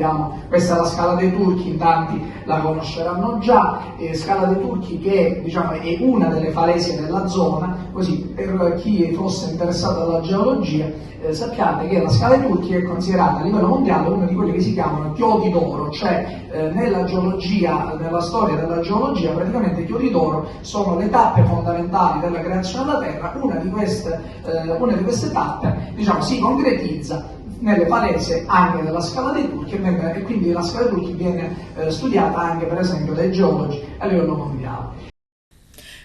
Questa è la Scala dei Turchi, in tanti la conosceranno già, Scala dei Turchi che, diciamo, è una delle falesie della zona, così per chi fosse interessato alla geologia sappiate che la Scala dei Turchi è considerata a livello mondiale una di quelle che si chiamano chiodi d'oro, cioè nella geologia, nella storia della geologia, praticamente i chiodi d'oro sono le tappe fondamentali della creazione della Terra. Una di queste tappe, diciamo, si concretizza nelle falesie anche della Scala dei Turchi, e quindi la Scala dei Turchi viene studiata anche per esempio dai geologi a livello mondiale.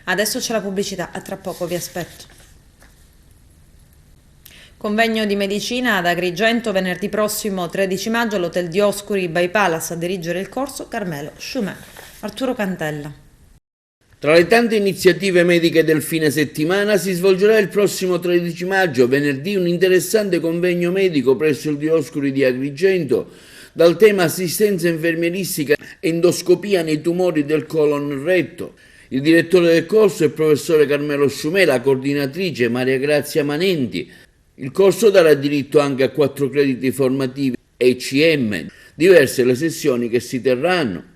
Adesso c'è la pubblicità, a tra poco vi aspetto. Convegno di medicina ad Agrigento venerdì prossimo 13 maggio all'Hotel Dioscuri by Palace. A dirigere il corso Carmelo Sciumè. Arturo Cantella. Tra le tante iniziative mediche del fine settimana si svolgerà il prossimo 13 maggio, venerdì, un interessante convegno medico presso il Dioscuri di Agrigento dal tema assistenza infermieristica e endoscopia nei tumori del colon retto. Il direttore del corso è il professore Carmelo Sciumè, la coordinatrice Maria Grazia Manenti. Il corso darà diritto anche a 4 crediti formativi ECM, diverse le sessioni che si terranno.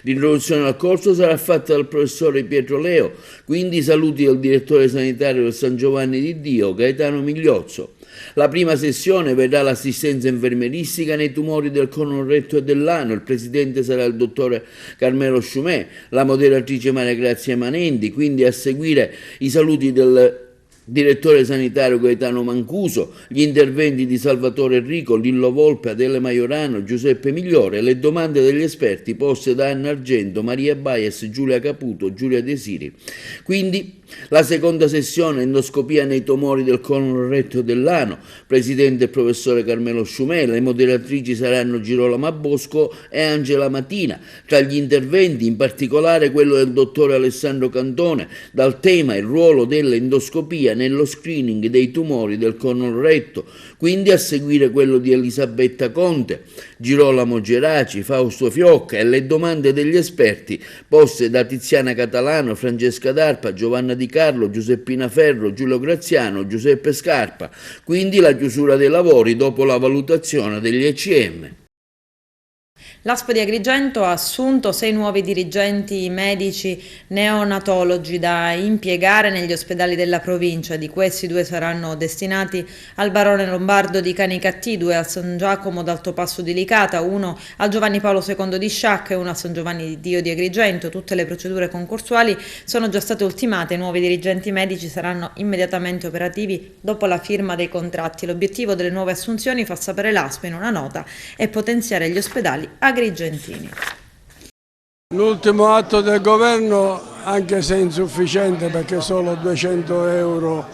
L'introduzione al corso sarà fatta dal professore Pietro Leo, quindi i saluti del direttore sanitario del San Giovanni di Dio, Gaetano Migliozzo. La prima sessione vedrà l'assistenza infermieristica nei tumori del colon retto e dell'ano. Il presidente sarà il dottore Carmelo Sciumè, la moderatrice Maria Grazia Manenti, quindi a seguire i saluti del direttore sanitario Gaetano Mancuso, gli interventi di Salvatore Enrico, Lillo Volpe, Adele Maiorano, Giuseppe Migliore, le domande degli esperti poste da Anna Argento, Maria Baez, Giulia Caputo, Giulia Desiri. Quindi la seconda sessione, endoscopia nei tumori del colon retto e dell'ano, presidente il professore Carmelo Sciumè, le moderatrici saranno Girolama Bosco e Angela Matina. Tra gli interventi in particolare quello del dottore Alessandro Cantone, dal tema il ruolo dell'endoscopia nello screening dei tumori del colon retto, quindi a seguire quello di Elisabetta Conte, Girolamo Geraci, Fausto Fiocca e le domande degli esperti poste da Tiziana Catalano, Francesca D'Arpa, Giovanna Di Carlo, Giuseppina Ferro, Giulio Graziano, Giuseppe Scarpa, quindi la chiusura dei lavori dopo la valutazione degli ECM. L'ASP di Agrigento ha assunto 6 nuovi dirigenti medici neonatologi da impiegare negli ospedali della provincia. Di questi 2 saranno destinati al Barone Lombardo di Canicattì, 2 al San Giacomo d'Alto Passo di Licata, 1 al Giovanni Paolo II di Sciacca e 1 a San Giovanni di Dio di Agrigento. Tutte le procedure concorsuali sono già state ultimate. I nuovi dirigenti medici saranno immediatamente operativi dopo la firma dei contratti. L'obiettivo delle nuove assunzioni, fa sapere l'ASP in una nota, è potenziare gli ospedali agrigentini. L'ultimo atto del governo, anche se insufficiente perché solo 200 euro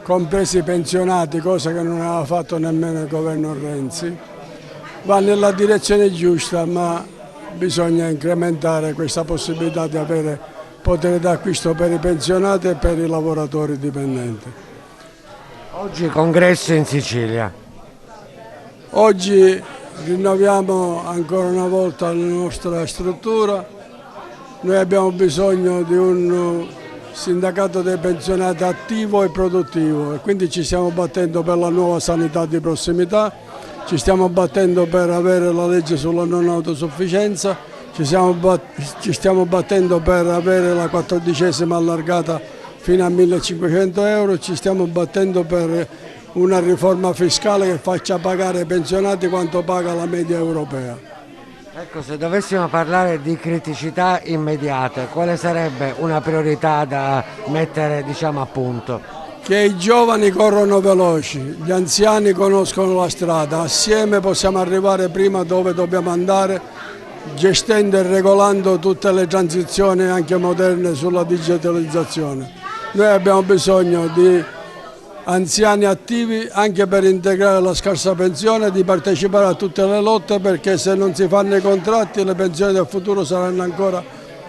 compresi i pensionati, cosa che non aveva fatto nemmeno il governo Renzi, va nella direzione giusta, ma bisogna incrementare questa possibilità di avere potere d'acquisto per i pensionati e per i lavoratori dipendenti. Oggi congresso in Sicilia. Oggi rinnoviamo ancora una volta la nostra struttura. Noi abbiamo bisogno di un sindacato dei pensionati attivo e produttivo, e quindi ci stiamo battendo per la nuova sanità di prossimità, ci stiamo battendo per avere la legge sulla non autosufficienza, ci stiamo battendo per avere la 14ª allargata fino a 1.500 euro, ci stiamo battendo per una riforma fiscale che faccia pagare ai pensionati quanto paga la media europea. Ecco, se dovessimo parlare di criticità immediate, quale sarebbe una priorità da mettere, diciamo, a punto? Che i giovani corrono veloci, gli anziani conoscono la strada, assieme possiamo arrivare prima dove dobbiamo andare, gestendo e regolando tutte le transizioni anche moderne sulla digitalizzazione. Noi abbiamo bisogno di anziani attivi anche per integrare la scarsa pensione, di partecipare a tutte le lotte, perché se non si fanno i contratti le pensioni del futuro saranno ancora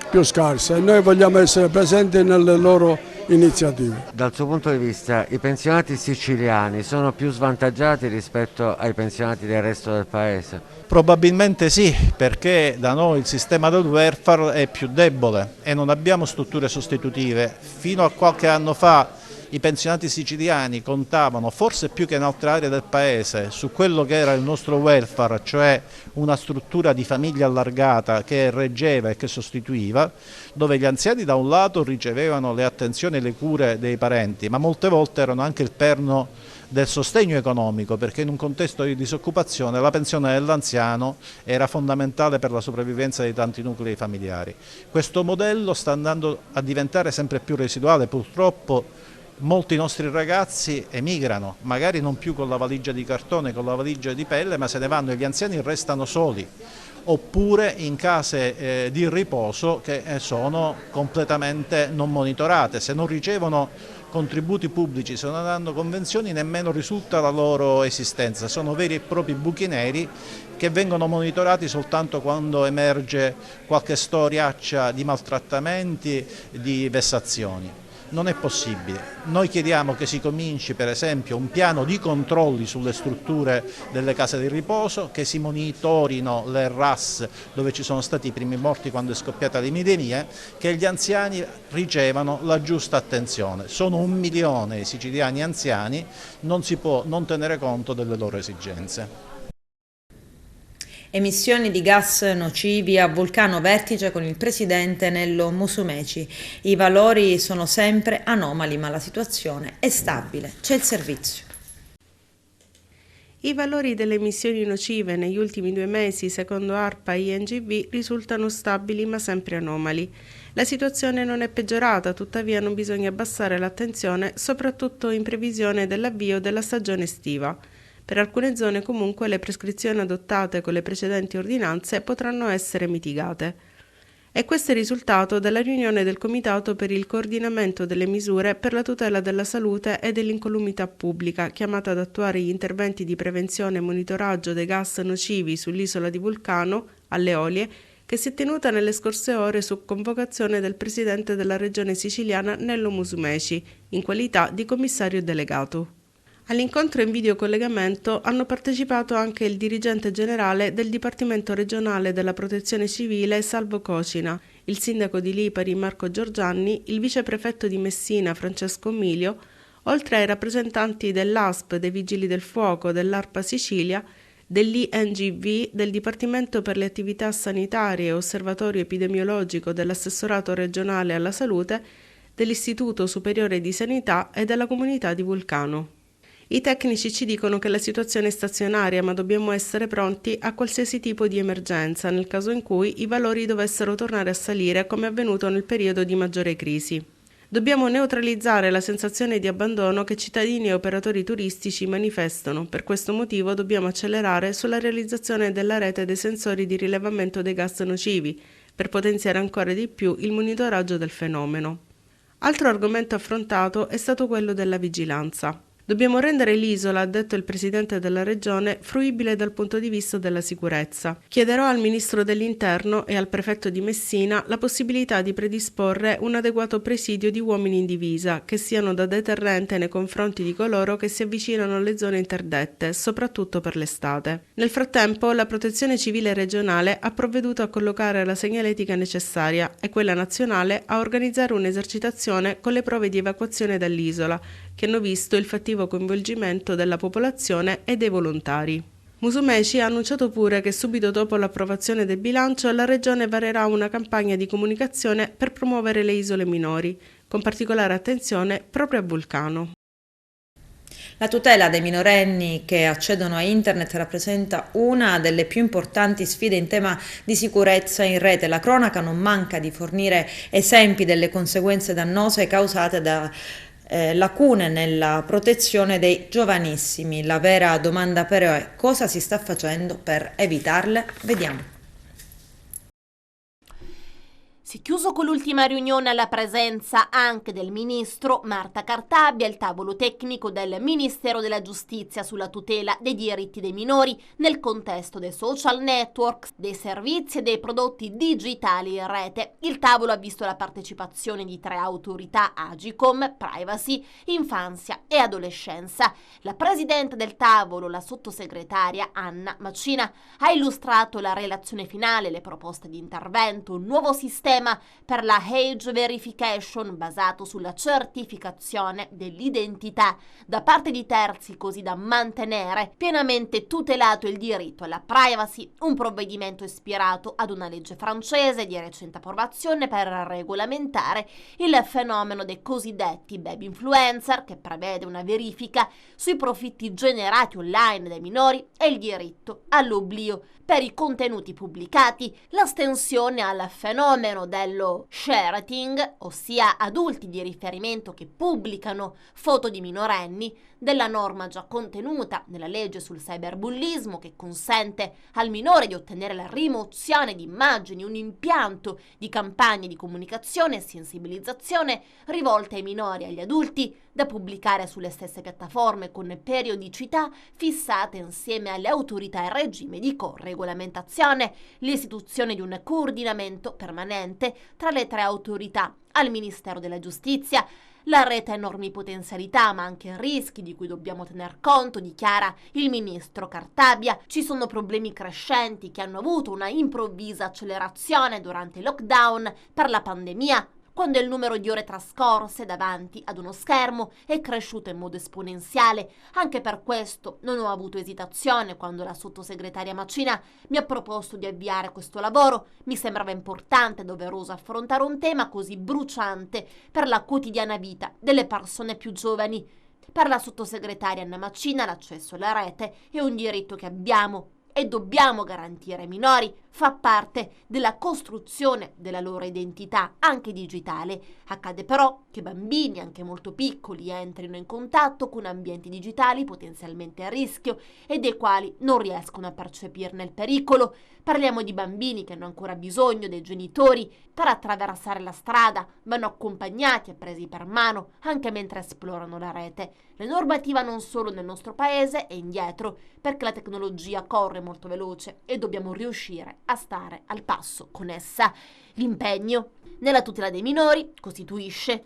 più scarse e noi vogliamo essere presenti nelle loro iniziative. Dal suo punto di vista i pensionati siciliani sono più svantaggiati rispetto ai pensionati del resto del paese? Probabilmente sì, perché da noi il sistema del welfare è più debole e non abbiamo strutture sostitutive. Fino a qualche anno fa i pensionati siciliani contavano, forse più che in altre aree del paese, su quello che era il nostro welfare, cioè una struttura di famiglia allargata che reggeva e che sostituiva, dove gli anziani da un lato ricevevano le attenzioni e le cure dei parenti, ma molte volte erano anche il perno del sostegno economico, perché in un contesto di disoccupazione la pensione dell'anziano era fondamentale per la sopravvivenza di tanti nuclei familiari. Questo modello sta andando a diventare sempre più residuale, purtroppo. Molti nostri ragazzi emigrano, magari non più con la valigia di cartone, con la valigia di pelle, ma se ne vanno e gli anziani restano soli, oppure in case di riposo che sono completamente non monitorate. Se non ricevono contributi pubblici, se non hanno convenzioni, nemmeno risulta la loro esistenza. Sono veri e propri buchi neri che vengono monitorati soltanto quando emerge qualche storiaccia di maltrattamenti, di vessazioni. Non è possibile. Noi chiediamo che si cominci per esempio un piano di controlli sulle strutture delle case di riposo, che si monitorino le RAS dove ci sono stati i primi morti quando è scoppiata l'epidemia, che gli anziani ricevano la giusta attenzione. Sono 1 milione i siciliani anziani, non si può non tenere conto delle loro esigenze. Emissioni di gas nocivi a Vulcano Vertice con il presidente Nello Musumeci. I valori sono sempre anomali, ma la situazione è stabile. C'è il servizio. I valori delle emissioni nocive negli ultimi 2 mesi, secondo ARPA e INGV, risultano stabili ma sempre anomali. La situazione non è peggiorata, tuttavia non bisogna abbassare l'attenzione, soprattutto in previsione dell'avvio della stagione estiva. Per alcune zone comunque le prescrizioni adottate con le precedenti ordinanze potranno essere mitigate. E questo è il risultato della riunione del Comitato per il coordinamento delle misure per la tutela della salute e dell'incolumità pubblica, chiamata ad attuare gli interventi di prevenzione e monitoraggio dei gas nocivi sull'isola di Vulcano, alle Eolie, che si è tenuta nelle scorse ore su convocazione del presidente della regione siciliana Nello Musumeci, in qualità di commissario delegato. All'incontro in videocollegamento hanno partecipato anche il dirigente generale del Dipartimento regionale della Protezione Civile Salvo Cocina, il sindaco di Lipari Marco Giorgianni, il viceprefetto di Messina Francesco Milio, oltre ai rappresentanti dell'ASP, dei Vigili del Fuoco, dell'ARPA Sicilia, dell'INGV, del Dipartimento per le attività sanitarie e Osservatorio epidemiologico dell'Assessorato regionale alla salute, dell'Istituto Superiore di Sanità e della comunità di Vulcano. I tecnici ci dicono che la situazione è stazionaria, ma dobbiamo essere pronti a qualsiasi tipo di emergenza nel caso in cui i valori dovessero tornare a salire come è avvenuto nel periodo di maggiore crisi. Dobbiamo neutralizzare la sensazione di abbandono che cittadini e operatori turistici manifestano. Per questo motivo dobbiamo accelerare sulla realizzazione della rete dei sensori di rilevamento dei gas nocivi, per potenziare ancora di più il monitoraggio del fenomeno. Altro argomento affrontato è stato quello della vigilanza. Dobbiamo rendere l'isola, ha detto il presidente della regione, fruibile dal punto di vista della sicurezza. Chiederò al ministro dell'Interno e al prefetto di Messina la possibilità di predisporre un adeguato presidio di uomini in divisa che siano da deterrente nei confronti di coloro che si avvicinano alle zone interdette, soprattutto per l'estate. Nel frattempo, la Protezione Civile regionale ha provveduto a collocare la segnaletica necessaria e quella nazionale a organizzare un'esercitazione con le prove di evacuazione dall'isola, che hanno visto il fattivo coinvolgimento della popolazione e dei volontari. Musumeci ha annunciato pure che subito dopo l'approvazione del bilancio la Regione varerà una campagna di comunicazione per promuovere le isole minori, con particolare attenzione proprio a Vulcano. La tutela dei minorenni che accedono a Internet rappresenta una delle più importanti sfide in tema di sicurezza in rete. La cronaca non manca di fornire esempi delle conseguenze dannose causate da lacune nella protezione dei giovanissimi. La vera domanda però è: cosa si sta facendo per evitarle? Vediamo. Si è chiuso con l'ultima riunione alla presenza anche del ministro Marta Cartabia, il tavolo tecnico del Ministero della Giustizia sulla tutela dei diritti dei minori nel contesto dei social network, dei servizi e dei prodotti digitali in rete. Il tavolo ha visto la partecipazione di 3 autorità: Agicom, Privacy, Infanzia e Adolescenza. La presidente del tavolo, la sottosegretaria Anna Macina, ha illustrato la relazione finale, le proposte di intervento, un nuovo sistema per la age verification basato sulla certificazione dell'identità da parte di terzi, così da mantenere pienamente tutelato il diritto alla privacy, un provvedimento ispirato ad una legge francese di recente approvazione per regolamentare il fenomeno dei cosiddetti baby influencer, che prevede una verifica sui profitti generati online dai minori e il diritto all'oblio per i contenuti pubblicati, l'astensione al fenomeno dello sharing, ossia adulti di riferimento che pubblicano foto di minorenni, della norma già contenuta nella legge sul cyberbullismo che consente al minore di ottenere la rimozione di immagini, un impianto di campagne di comunicazione e sensibilizzazione rivolte ai minori e agli adulti da pubblicare sulle stesse piattaforme con periodicità fissate insieme alle autorità e regime di regolamentazione, l'istituzione di un coordinamento permanente tra le 3 autorità al Ministero della Giustizia. La rete ha enormi potenzialità ma anche rischi di cui dobbiamo tener conto, dichiara il ministro Cartabia. Ci sono problemi crescenti che hanno avuto una improvvisa accelerazione durante il lockdown per la pandemia, quando il numero di ore trascorse davanti ad uno schermo è cresciuto in modo esponenziale. Anche per questo non ho avuto esitazione quando la sottosegretaria Macina mi ha proposto di avviare questo lavoro. Mi sembrava importante e doveroso affrontare un tema così bruciante per la quotidiana vita delle persone più giovani. Per la sottosegretaria Anna Macina l'accesso alla rete è un diritto che abbiamo e dobbiamo garantire ai minori, fa parte della costruzione della loro identità, anche digitale. Accade però che bambini, anche molto piccoli, entrino in contatto con ambienti digitali potenzialmente a rischio e dei quali non riescono a percepirne il pericolo. Parliamo di bambini che hanno ancora bisogno dei genitori per attraversare la strada, vanno accompagnati e presi per mano anche mentre esplorano la rete. La normativa non solo nel nostro paese è indietro, perché la tecnologia corre molto veloce e dobbiamo riuscire a stare al passo con essa. L'impegno nella tutela dei minori costituisce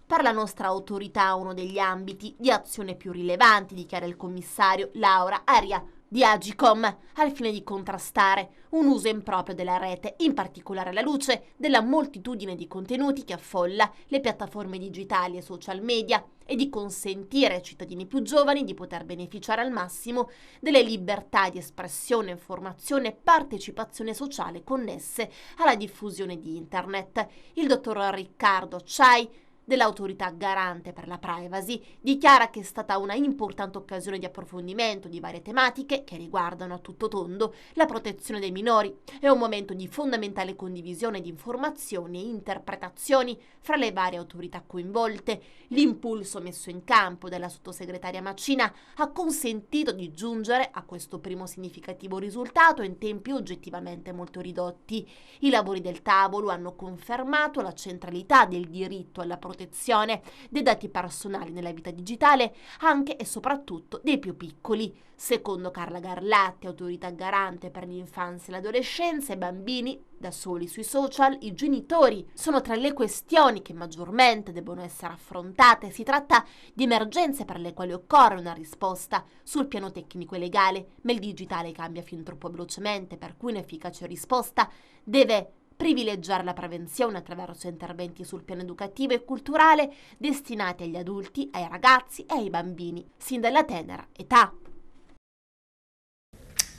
per la nostra autorità uno degli ambiti di azione più rilevanti, dichiara il commissario Laura Aria di Agicom, al fine di contrastare un uso improprio della rete, in particolare alla luce della moltitudine di contenuti che affolla le piattaforme digitali e social media, e di consentire ai cittadini più giovani di poter beneficiare al massimo delle libertà di espressione, informazione e partecipazione sociale connesse alla diffusione di Internet. Il dottor Riccardo Ciai, dell'autorità garante per la privacy, dichiara che è stata una importante occasione di approfondimento di varie tematiche che riguardano a tutto tondo la protezione dei minori. È un momento di fondamentale condivisione di informazioni e interpretazioni fra le varie autorità coinvolte. L'impulso messo in campo dalla sottosegretaria Macina ha consentito di giungere a questo primo significativo risultato in tempi oggettivamente molto ridotti. I lavori del tavolo hanno confermato la centralità del diritto alla protezione protezione dei dati personali nella vita digitale, anche e soprattutto dei più piccoli. Secondo Carla Garlatti, autorità garante per l'infanzia e l'adolescenza, i bambini da soli sui social, i genitori sono tra le questioni che maggiormente debbono essere affrontate. Si tratta di emergenze per le quali occorre una risposta sul piano tecnico e legale, ma il digitale cambia fin troppo velocemente, per cui un'efficace risposta deve privilegiare la prevenzione attraverso interventi sul piano educativo e culturale destinati agli adulti, ai ragazzi e ai bambini, sin dalla tenera età.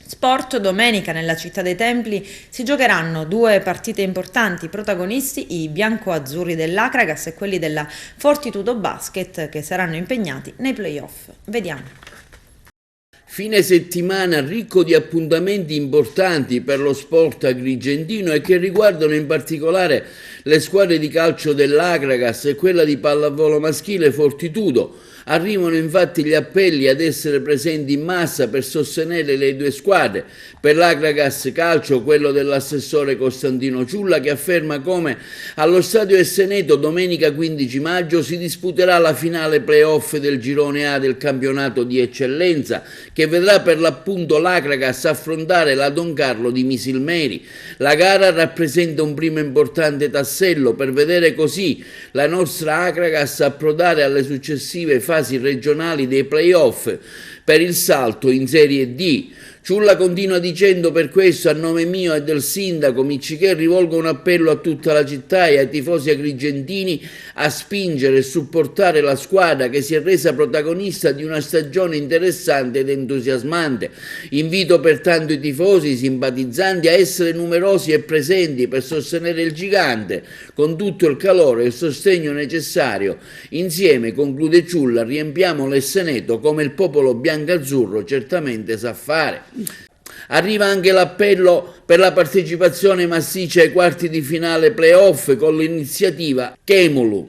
Sport, domenica nella Città dei Templi si giocheranno 2 partite importanti, protagonisti i bianco-azzurri dell'Acragas e quelli della Fortitudo Basket, che saranno impegnati nei play-off. Vediamo. Fine settimana ricco di appuntamenti importanti per lo sport agrigentino e che riguardano in particolare le squadre di calcio dell'Acragas e quella di pallavolo maschile Fortitudo. Arrivano infatti gli appelli ad essere presenti in massa per sostenere le 2 squadre. Per l'Acragas Calcio quello dell'assessore Costantino Ciulla, che afferma come allo stadio Esseneto domenica 15 maggio si disputerà la finale playoff del girone A del campionato di eccellenza, che vedrà per l'appunto l'Acragas affrontare la Don Carlo di Misilmeri. La gara rappresenta un primo importante tassello per vedere così la nostra Acragas approdare alle successive fasi regionali dei play-off per il salto in Serie D. Ciulla continua dicendo: per questo a nome mio e del sindaco Miccichè rivolgo un appello a tutta la città e ai tifosi agrigentini a spingere e supportare la squadra che si è resa protagonista di una stagione interessante ed entusiasmante. Invito pertanto i tifosi, i simpatizzanti a essere numerosi e presenti per sostenere il gigante con tutto il calore e il sostegno necessario. Insieme, conclude Ciulla, riempiamo l'Esseneto come il popolo biancazzurro certamente sa fare. Arriva anche l'appello per la partecipazione massiccia ai quarti di finale playoff con l'iniziativa Chemulu.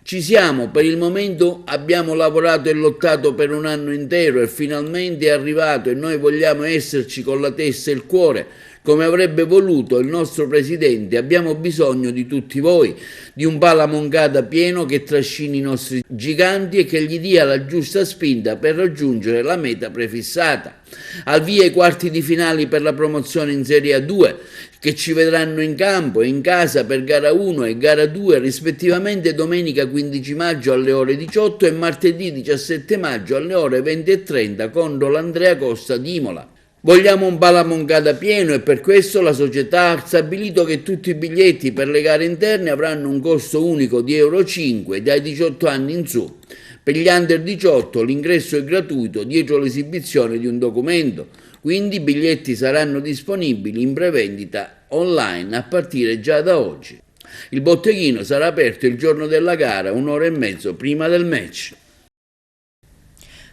Ci siamo, per il momento abbiamo lavorato e lottato per un anno intero e finalmente è arrivato e noi vogliamo esserci con la testa e il cuore. Come avrebbe voluto il nostro presidente, abbiamo bisogno di tutti voi, di un Pala Moncada pieno che trascini i nostri giganti e che gli dia la giusta spinta per raggiungere la meta prefissata. Al via i quarti di finali per la promozione in Serie A2, che ci vedranno in campo e in casa per gara 1 e gara 2 rispettivamente domenica 15 maggio alle ore 18 e martedì 17 maggio alle ore 20:30 contro l'Andrea Costa di Imola. Vogliamo un Pala Moncada pieno e per questo la società ha stabilito che tutti i biglietti per le gare interne avranno un costo unico di €5 dai 18 anni in su. Per gli under 18 l'ingresso è gratuito dietro l'esibizione di un documento, quindi i biglietti saranno disponibili in prevendita online a partire già da oggi. Il botteghino sarà aperto il giorno della gara, 1 ora e mezzo prima del match.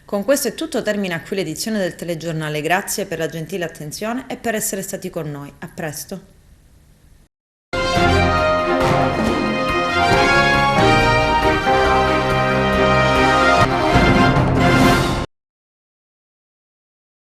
Con questo è tutto, termina qui l'edizione del telegiornale. Grazie per la gentile attenzione e per essere stati con noi. A presto.